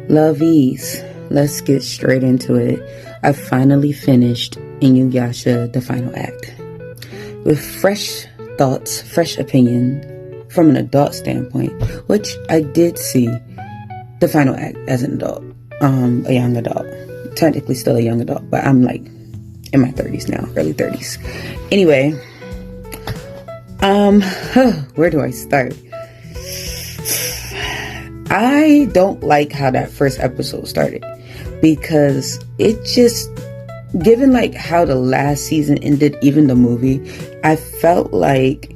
Lovies, let's get straight into it. I finally finished Inuyasha The Final Act. With fresh thoughts, fresh opinion from an adult standpoint, which I did see The Final Act as an adult, a young adult. Technically still a young adult, but I'm like in my 30s now, early 30s. Anyway, where do I start? I don't like how that first episode started because it just, given like how the last season ended, even the movie, I felt like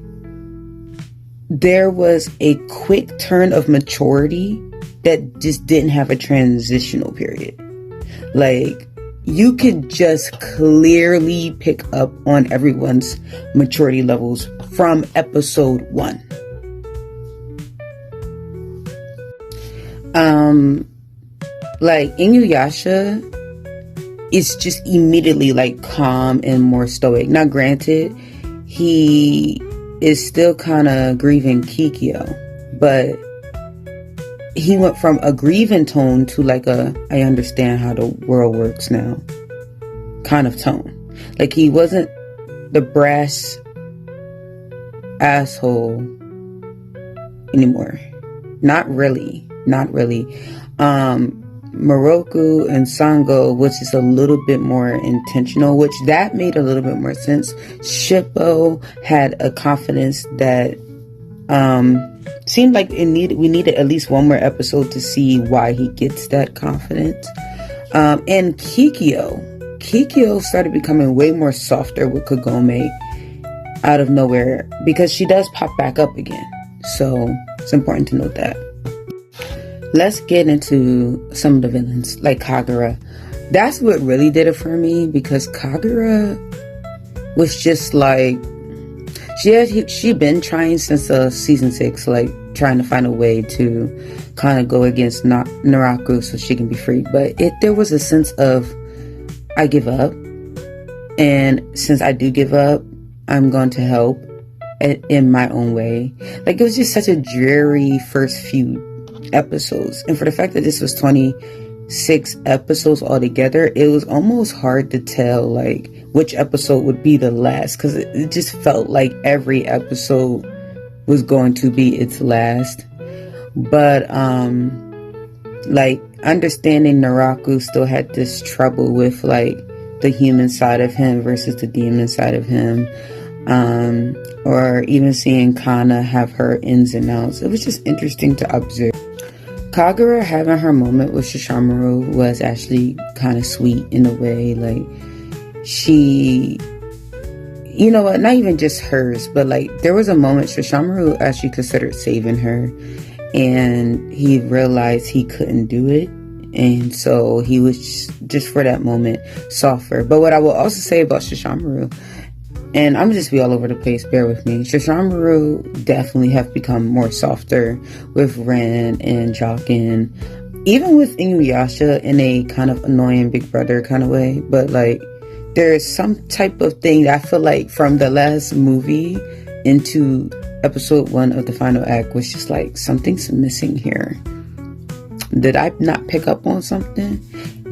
there was a quick turn of maturity that just didn't have a transitional period. Like, you could just clearly pick up on everyone's maturity levels from episode 1. Like, Inuyasha is just immediately like calm and more stoic. Now granted, he is still kind of grieving Kikyo, but he went from a grieving tone to like a I understand how the world works now kind of tone. Like, he wasn't the brass asshole anymore. Not really. Moroku and Sango was just a little bit more intentional, which that made a little bit more sense. Shippo had a confidence that seemed like we needed at least one more episode to see why he gets that confidence. And Kikyo started becoming way more softer with Kagome out of nowhere, because she does pop back up again. So it's important to note that. Let's get into some of the villains, like Kagura. That's what really did it for me, because Kagura was just like, she'd been trying since season 6, like trying to find a way to kind of go against Naraku so she can be free. But there was a sense of, I give up, and since I do give up, I'm going to help in my own way. Like, it was just such a dreary first few episodes, and for the fact that this was 26 episodes altogether, it was almost hard to tell like which episode would be the last, because it just felt like every episode was going to be its last. But like, understanding Naraku still had this trouble with like the human side of him versus the demon side of him, or even seeing Kana have her ins and outs. It was just interesting to observe. Kagura having her moment with Sesshomaru was actually kind of sweet in a way. Like, she, you know what, not even just hers, but like, there was a moment Sesshomaru actually considered saving her, and he realized he couldn't do it, and so he was just for that moment softer. But what I will also say about Sesshomaru, and I'm just be all over the place, bear with me, Sesshomaru definitely have become more softer with Ren and Jokin, even with Inuyasha in a kind of annoying big brother kind of way. But like, there's some type of thing that I feel like from the last movie into episode 1 of the final act was just like, something's missing here. Did I not pick up on something?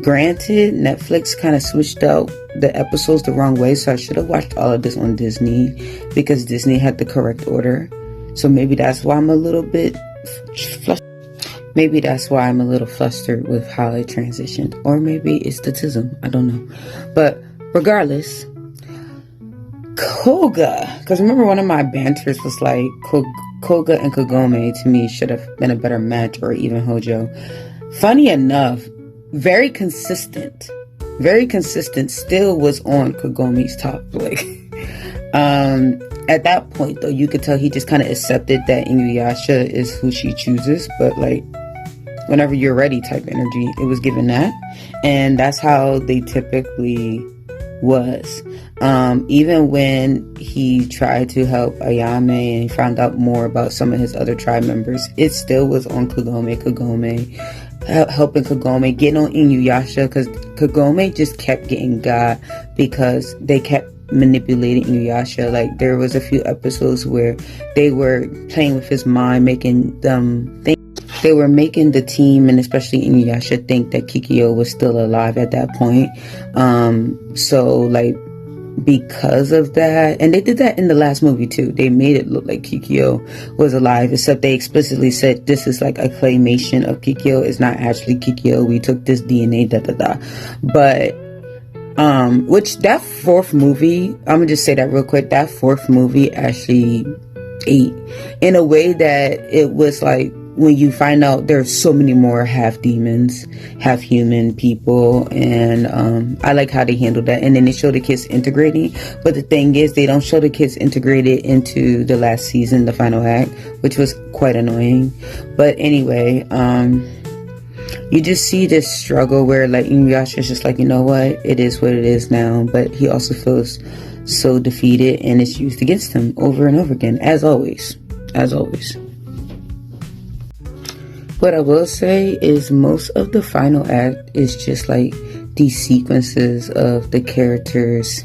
Granted, Netflix kind of switched out the episodes the wrong way, so I should have watched all of this on Disney, because Disney had the correct order. So maybe that's why I'm a little bit flustered with how it transitioned. Or maybe it's the tism, I don't know. But regardless, Koga, because remember one of my banters was like, Koga and Kagome to me should have been a better match, or even Hojo. Funny enough, very consistent, still was on Kagome's top. Like, at that point though, you could tell he just kind of accepted that Inuyasha is who she chooses, but like, whenever you're ready type energy, it was given that, and that's how they typically was. Even when he tried to help Ayame and he found out more about some of his other tribe members, it still was on Kagome helping Kagome, getting on Inuyasha, because Kagome just kept getting got because they kept manipulating Inuyasha. Like, there was a few episodes where they were playing with his mind, making them think they were making the team, and especially Inuyasha, think that Kikyo was still alive at that point. So like, because of that, and they did that in the last movie too, they made it look like Kikyo was alive, except they explicitly said this is like a claymation of Kikyo, it's not actually Kikyo, we took this DNA, but which that fourth movie, I'm gonna just say that real quick, that fourth movie actually ate in a way that it was like, when you find out there's so many more half demons, half human people, and I like how they handled that. And then they show the kids integrating, but the thing is, they don't show the kids integrated into the last season, the final act, which was quite annoying. But anyway, you just see this struggle where like Inuyasha is just like, you know what, it is what it is now, but he also feels so defeated, and it's used against him over and over again, as always. What I will say is most of the final act is just like these sequences of the characters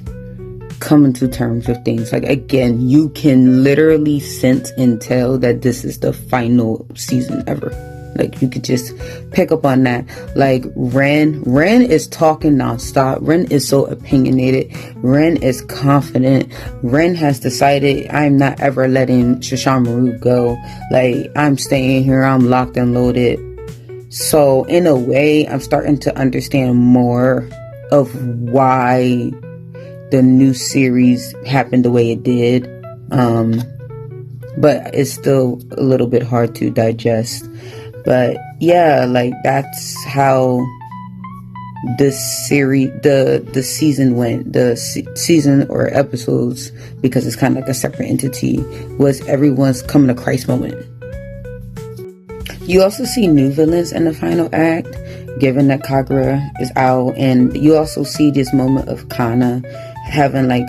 coming to terms with things. Like, again, you can literally sense and tell that this is the final season ever. Like, you could just pick up on that. Like, Ren is talking nonstop. Ren is so opinionated. Ren is confident. Ren has decided, I'm not ever letting Sesshomaru go. Like, I'm staying here. I'm locked and loaded. So, in a way, I'm starting to understand more of why the new series happened the way it did. But it's still a little bit hard to digest. But yeah, like, that's how the series, the season went. The season or episodes, because it's kind of like a separate entity, was everyone's coming to Christ moment. You also see new villains in the final act, given that Kagura is out, and you also see this moment of Kana having like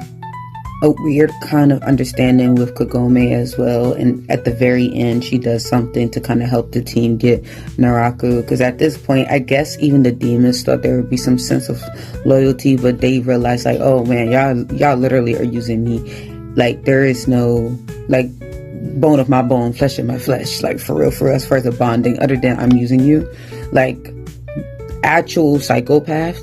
a weird kind of understanding with Kagome as well. And at the very end, she does something to kind of help the team get Naraku, because at this point, I guess even the demons thought there would be some sense of loyalty, but they realized like, oh man, y'all literally are using me. Like, there is no like bone of my bone, flesh of my flesh, like for real, as far as the bonding, other than I'm using you. Like, actual psychopath,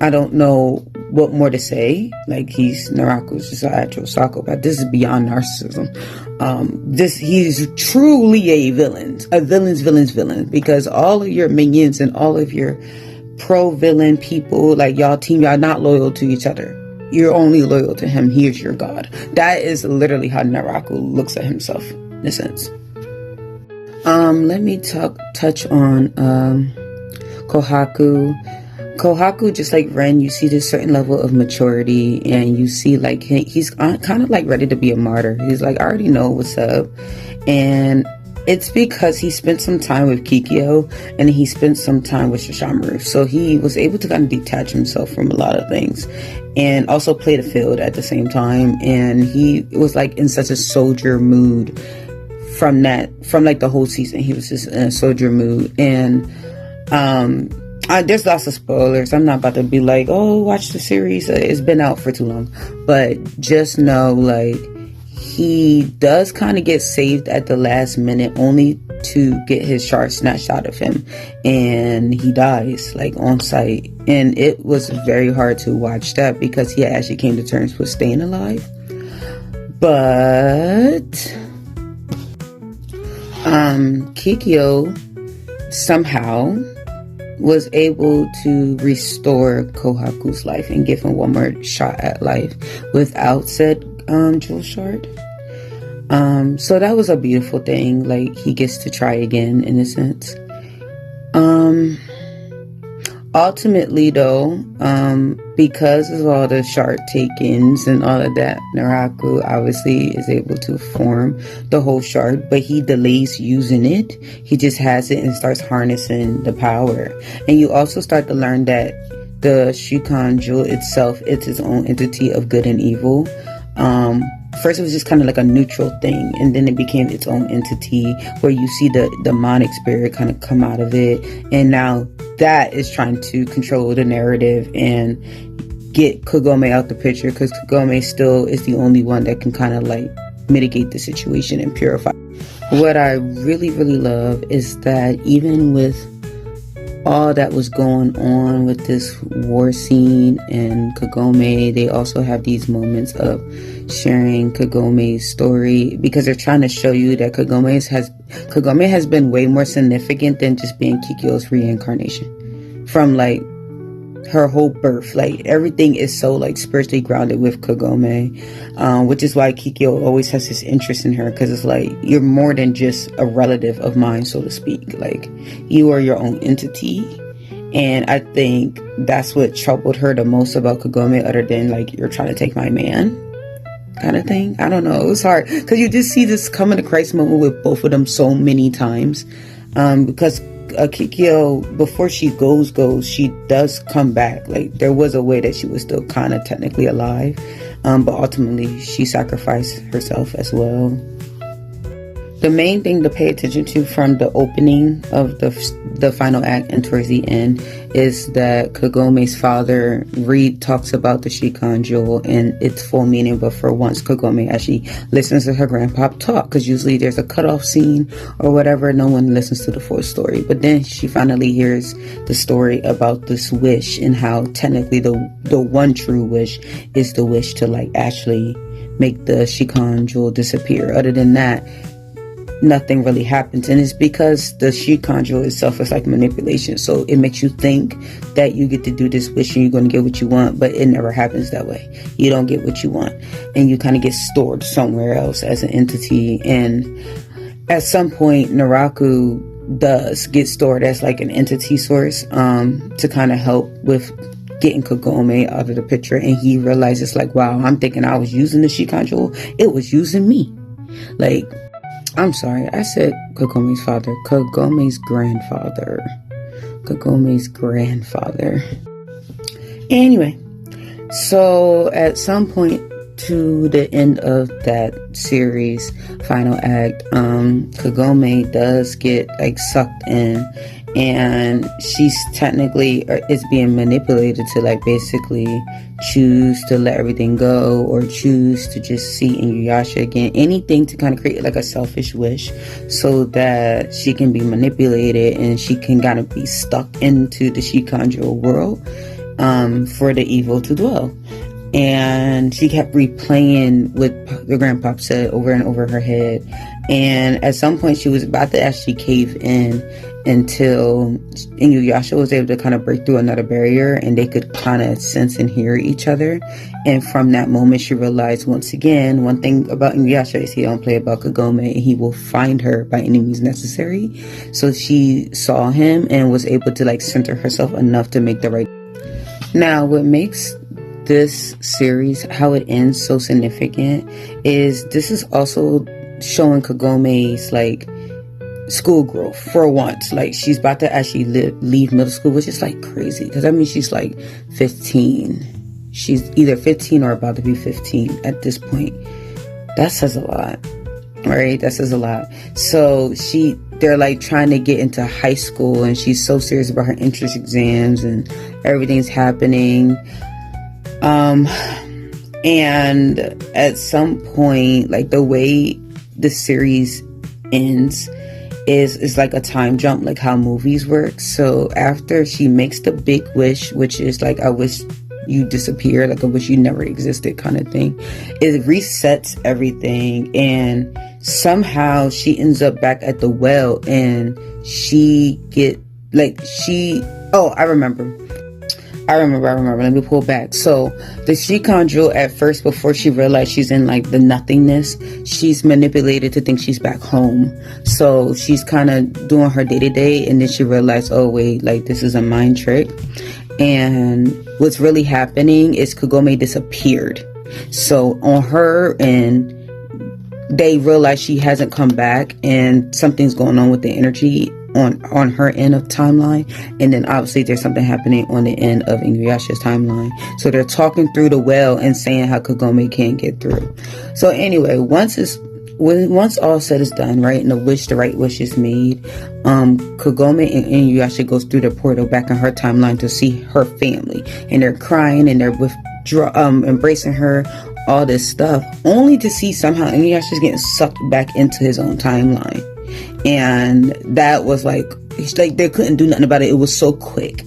I don't know what more to say. Like, Naraku's just an actual psychopath. This is beyond narcissism. He's truly a villain's villain, because all of your minions and all of your pro-villain people, like, y'all not loyal to each other. You're only loyal to him. He is your god. That is literally how Naraku looks at himself, in a sense. Let me touch on Kohaku. Kohaku, just like Ren, you see this certain level of maturity, and you see like he's kind of like ready to be a martyr. He's like, I already know what's up, and it's because he spent some time with Kikyo and he spent some time with Sesshomaru, so he was able to kind of detach himself from a lot of things, and also play the field at the same time. And he was like in such a soldier mood from like the whole season. He was just in a soldier mood, and there's lots of spoilers. I'm not about to be like, oh, watch the series, it's been out for too long. But just know, like, he does kind of get saved at the last minute, only to get his shard snatched out of him, and he dies like on sight. And it was very hard to watch that, because he actually came to terms with staying alive. But Kikyo somehow was able to restore Kohaku's life and give him one more shot at life without said jewel shard. So that was a beautiful thing. Like, he gets to try again, in a sense. Ultimately though, because of all the shard takings and all of that, Naraku obviously is able to form the whole shard, but he delays using it. He just has it and starts harnessing the power. And you also start to learn that the Shukan jewel itself, it's its own entity of good and evil. First it was just kind of like a neutral thing, and then it became its own entity where you see the demonic spirit kind of come out of it, and now that is trying to control the narrative and get Kagome out the picture, because Kagome still is the only one that can kind of like mitigate the situation and purify. What I really, really love is that even with all that was going on with this war scene and Kagome, they also have these moments of sharing Kagome's story, because they're trying to show you that Kagome has been way more significant than just being Kikyo's reincarnation. From like her whole birth, like everything is so like spiritually grounded with Kagome, which is why Kikyo always has this interest in her, because it's like, you're more than just a relative of mine, so to speak. Like, you are your own entity. And I think that's what troubled her the most about Kagome, other than like, you're trying to take my man kind of thing. I don't know, it was hard, because you just see this coming to Christ moment with both of them so many times, because Kikyo, before she goes, she does come back. Like, there was a way that she was still kind of technically alive, but ultimately she sacrificed herself as well. The main thing to pay attention to from the opening of the final act and towards the end is that Kagome's father talks about the Shikan jewel and its full meaning, but for once Kagome actually listens to her grandpa talk, because usually there's a cutoff scene or whatever, no one listens to the full story. But then she finally hears the story about this wish, and how technically the one true wish is the wish to like actually make the Shikan jewel disappear. Other than that, nothing really happens, and it's because the Shikan jewel itself is like manipulation, so it makes you think that you get to do this wish and you're going to get what you want, but it never happens that way. You don't get what you want, and you kind of get stored somewhere else as an entity. And at some point, Naraku does get stored as like an entity source, to kind of help with getting Kagome out of the picture. And he realizes like, wow, I'm thinking I was using the Shikan jewel, it was using me. Like, I'm sorry, I said Kagome's father. Kagome's grandfather. Kagome's grandfather. Anyway, so at some point to the end of that series, final act, Kagome does get like sucked in, and she's technically is being manipulated to like basically choose to let everything go, or choose to just see Inuyasha again, anything to kind of create like a selfish wish, so that she can be manipulated and she can kind of be stuck into the Shikan jewel world, for the evil to dwell. And she kept replaying what the grandpop said over and over her head, and at some point she was about to actually cave in, until Inuyasha was able to kind of break through another barrier, and they could kind of sense and hear each other. And from that moment, she realized once again, one thing about Inuyasha is he don't play about Kagome, and he will find her by any means necessary. So she saw him and was able to like center herself enough to make the right. Now, what makes this series, how it ends so significant, is this is also showing Kagome's like school growth for once. Like, she's about to actually leave middle school, which is like crazy, because I mean she's like 15. She's either 15 or about to be 15 at this point. That says a lot, right? That says a lot. So they're like trying to get into high school, and she's so serious about her entrance exams, and everything's happening. And at some point, like the way the series ends is like a time jump, like how movies work. So after she makes the big wish, which is like, I wish you disappeared, like I wish you never existed kind of thing, it resets everything, and somehow she ends up back at the well, and I remember. Let me pull back. So the Shikan jewel, at first, before she realized she's in like the nothingness, she's manipulated to think she's back home. So she's kind of doing her day-to-day, and then she realized, oh wait, like this is a mind trick. And what's really happening is Kagome disappeared. So on her end, they realize she hasn't come back, and something's going on with the energy on her end of timeline, and then obviously there's something happening on the end of Inuyasha's timeline. So they're talking through the well and saying how Kagome can't get through. So anyway, once all said is done, right, and the right wish is made, Kagome and Inuyasha goes through the portal back in her timeline to see her family, and they're crying and they're embracing her, all this stuff, only to see somehow Inuyasha's getting sucked back into his own timeline. And that was like they couldn't do nothing about it. It was so quick.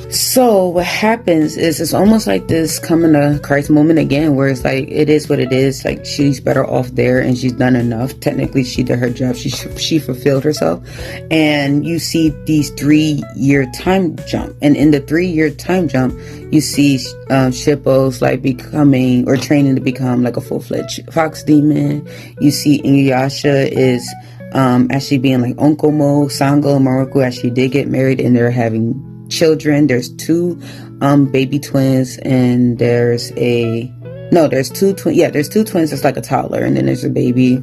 So what happens is it's almost like this coming to Christ moment again, where it's like, it is what it is. Like, she's better off there and she's done enough. Technically, she did her job. She fulfilled herself. And you see these 3-year time jump. And in the 3-year time jump, you see Shippo's like becoming or training to become like a full-fledged fox demon. You see Inuyasha is actually being like Onkomo, Sango, and Naraku actually did get married and they're having children. There's 2 baby twins, and there's 2 twins. Yeah, there's 2 twins. It's like a toddler, and then there's a baby.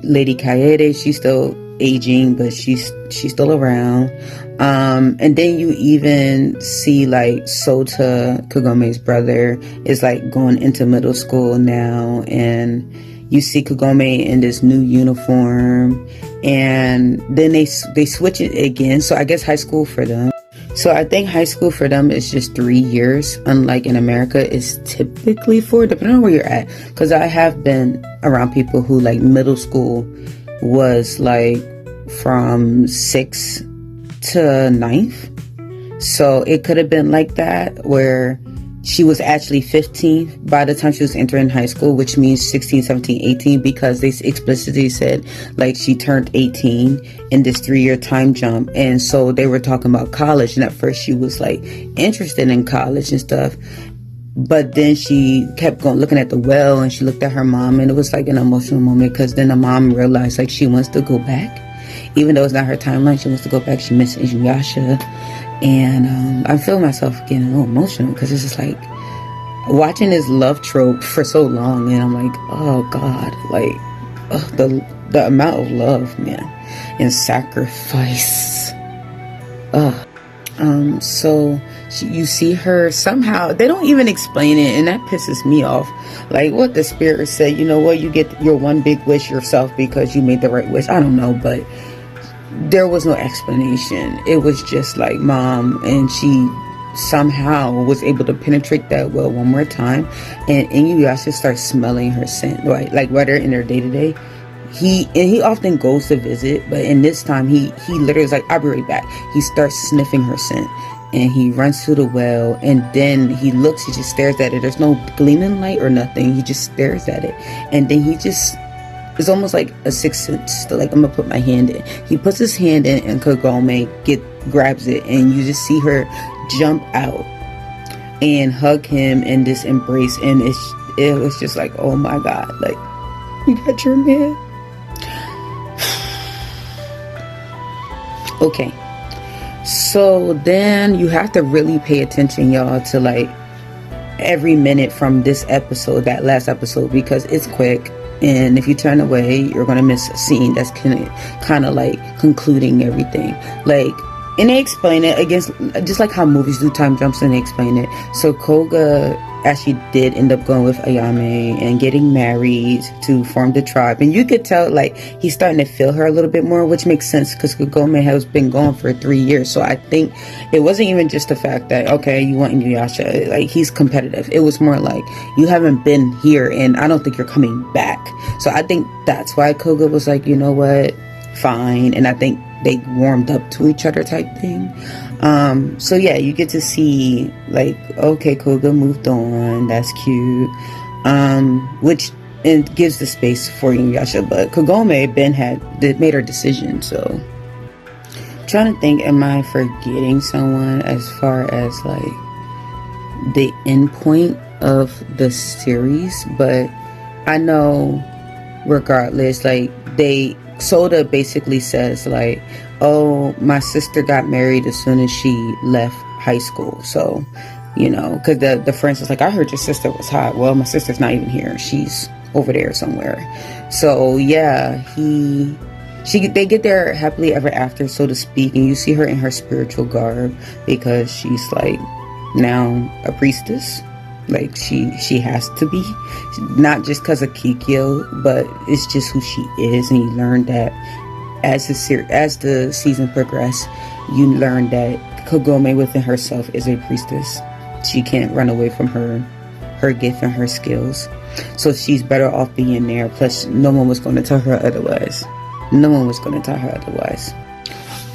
Lady Kaede, she's still aging, but she's still around. And then you even see like Sota, Kagome's brother, is like going into middle school now, and you see Kagome in this new uniform, and then they switch it again. So I guess high school for them. So I think high school for them is just 3 years, unlike in America it's typically 4, depending on where you're at. Because I have been around people who like middle school was like from 6th to 9th. So it could have been like that, where she was actually 15 by the time she was entering high school, which means 16, 17, 18, because they explicitly said like she turned 18 in this 3-year time jump. And so they were talking about college, and at first she was like interested in college and stuff, but then she kept going looking at the well, and she looked at her mom, and it was like an emotional moment, because then the mom realized like she wants to go back, even though it's not her timeline. She wants to go back. She misses Inuyasha. And I feel myself getting a little emotional, because it's just like watching this love trope for so long, and I'm like, oh God, like the amount of love, man, and sacrifice. So you see her somehow, they don't even explain it, and that pisses me off. Like, what the spirit said, you know what, you get your one big wish yourself because you made the right wish. I don't know, but there was no explanation. It was just like mom, and she somehow was able to penetrate that well one more time, and Inuyasha starts smelling her scent, right? Like rather in their day-to-day. He often goes to visit, but in this time he literally is like, I'll be right back. He starts sniffing her scent, and he runs to the well, and then he looks, he just stares at it. There's no gleaming light or nothing. He just stares at it, and then he just, it's almost like a sixth sense. Like, I'm gonna put my hand in. He puts his hand in, and Kagome grabs it, and you just see her jump out and hug him in this embrace, and it was just like, oh my God, like, you got your man. Okay, so then you have to really pay attention, y'all, to like every minute from this episode, that last episode, because it's quick. And if you turn away, you're going to miss a scene that's kind of like concluding everything. Like, and they explain it against, just like how movies do time jumps, and they explain it. So Koga actually did end up going with Ayame and getting married to form the tribe. And you could tell like he's starting to feel her a little bit more, which makes sense because Kagome has been gone for 3 years. So I think it wasn't even just the fact that, okay, you want Inuyasha, like he's competitive. It was more like, you haven't been here and I don't think you're coming back. So I think that's why Koga was like, you know what, fine. And I think they warmed up to each other type thing. So yeah, you get to see like, okay, Koga moved on, that's cute, which it gives the space for Inuyasha. But Kagome made her decision. So I'm trying to think, am I forgetting someone as far as like the end point of the series? But I know regardless, like Soda basically says like, oh, my sister got married as soon as she left high school. So, you know, because the friends was like, I heard your sister was hot. Well, my sister's not even here. She's over there somewhere. So yeah, they get there happily ever after, so to speak. And you see her in her spiritual garb because she's like now a priestess. Like she has to be, not just because of Kikyo, but it's just who she is. And you learn that as the season progressed, you learn that Kagome within herself is a priestess. She can't run away from her her gift and her skills. So she's better off being there. Plus, no one was going to tell her otherwise. No one was going to tell her otherwise.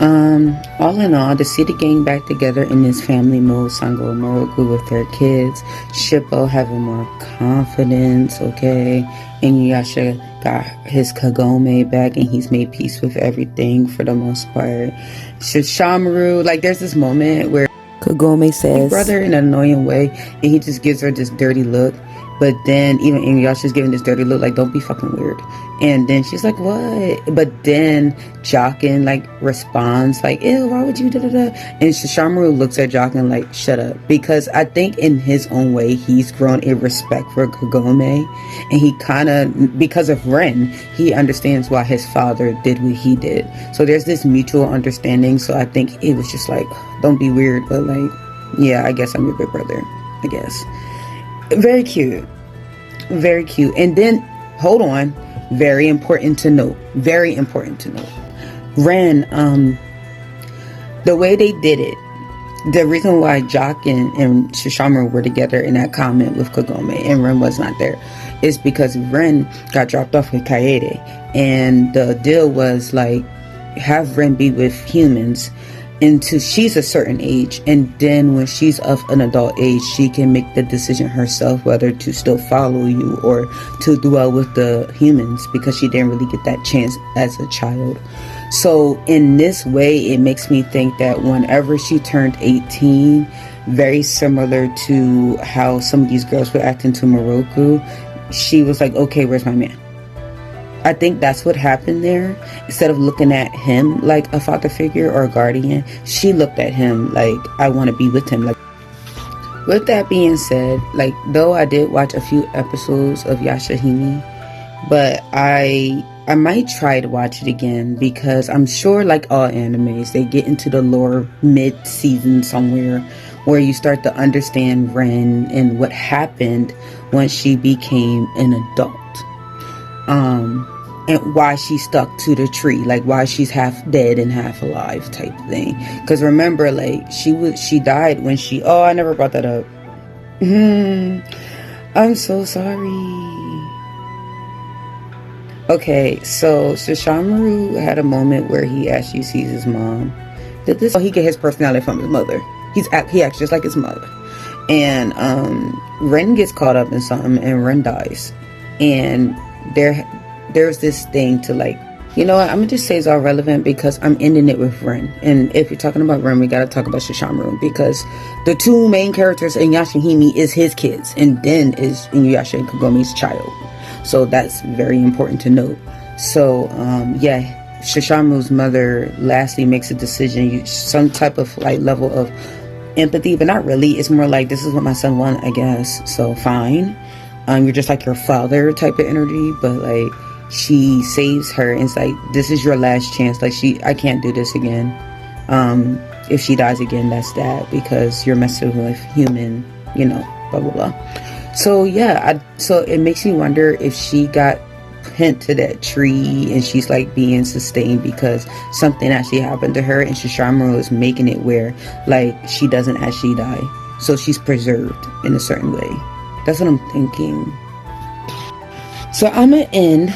All in all, to see the gang back together in this family mode, Sango and Naraku with their kids, Shippo having more confidence, okay? Inuyasha got his Kagome back and he's made peace with everything for the most part. Sesshomaru, like there's this moment where Kagome says, brother, in an annoying way, and he just gives her this dirty look. But then even Inuyasha's giving this dirty look, like, don't be fucking weird. And then she's like, what? But then Jokin, like, responds, like, ew, why would you da-da-da? And Sesshomaru looks at Jokin like, shut up. Because I think in his own way, he's grown a respect for Kagome. And he kind of, because of Ren, he understands why his father did what he did. So there's this mutual understanding. So I think it was just like, don't be weird. But like, yeah, I guess I'm your big brother, I guess. Very cute. Very cute. And then, hold on. Very important to note. Very important to note. Ren, the way they did it, the reason why Jock and Sesshomaru were together in that comment with Kagome and Ren was not there is because Ren got dropped off with Kaede. And the deal was like, have Ren be with humans until she's a certain age, and then when she's of an adult age, she can make the decision herself whether to still follow you or to dwell with the humans, because she didn't really get that chance as a child. So in this way, it makes me think that whenever she turned 18, very similar to how some of these girls were acting to Miroku, she was like, okay, where's my man? I think that's what happened there. Instead of looking at him like a father figure or a guardian, she looked at him like, I want to be with him. Like, with that being said, like, though I did watch a few episodes of Yashahime, but I might try to watch it again, because I'm sure, like all animes, they get into the lore mid-season somewhere where you start to understand Ren and what happened when she became an adult. And why she stuck to the tree, like why she's half dead and half alive type thing. Because remember, like, she died when I never brought that up. I'm so sorry. Okay, so Sesshomaru had a moment where he actually sees his mom. He get his personality from his mother. He acts just like his mother. And Ren gets caught up in something and Ren dies. And there's this thing to, like, you know what, I'm gonna just say it's all relevant because I'm ending it with Ren. And if you're talking about Ren, we gotta talk about Sesshomaru, because the two main characters in Yashahime is his kids, and then is Inuyasha and Kagome's child. So that's very important to note. So yeah, Sesshomaru's mother lastly makes a decision, some type of like level of empathy, but not really. It's more like, this is what my son wants, I guess, so fine. You're just like your father type of energy. But like, she saves her and it's like, this is your last chance. Like, I can't do this again. If she dies again, that's that, because you're messing with human, you know, blah blah blah. So yeah, so it makes me wonder if she got pinned to that tree and she's like being sustained because something actually happened to her, and Sesshomaru is making it where like she doesn't actually die, so she's preserved in a certain way. That's what I'm thinking. So I'm gonna end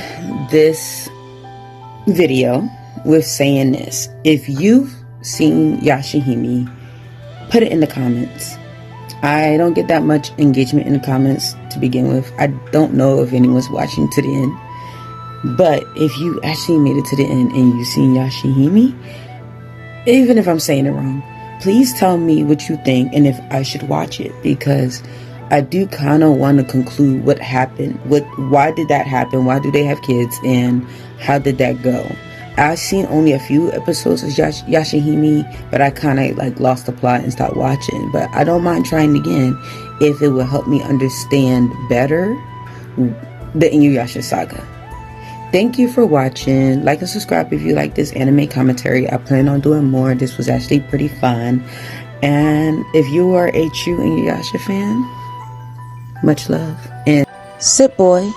this video with saying this: if you've seen Yashahime, put it in the comments. I don't get that much engagement in the comments to begin with. I don't know if anyone's watching to the end. But if you actually made it to the end and you've seen Yashahime, even if I'm saying it wrong, please tell me what you think and if I should watch it, because I do kind of want to conclude what happened. Why did that happen? Why do they have kids? And how did that go? I've seen only a few episodes of Yashahime, but I kind of like lost the plot and stopped watching. But I don't mind trying again if it will help me understand better the Inuyasha saga. Thank you for watching. Like and subscribe if you like this anime commentary. I plan on doing more. This was actually pretty fun. And if you are a true Inuyasha fan, much love. And sit boy.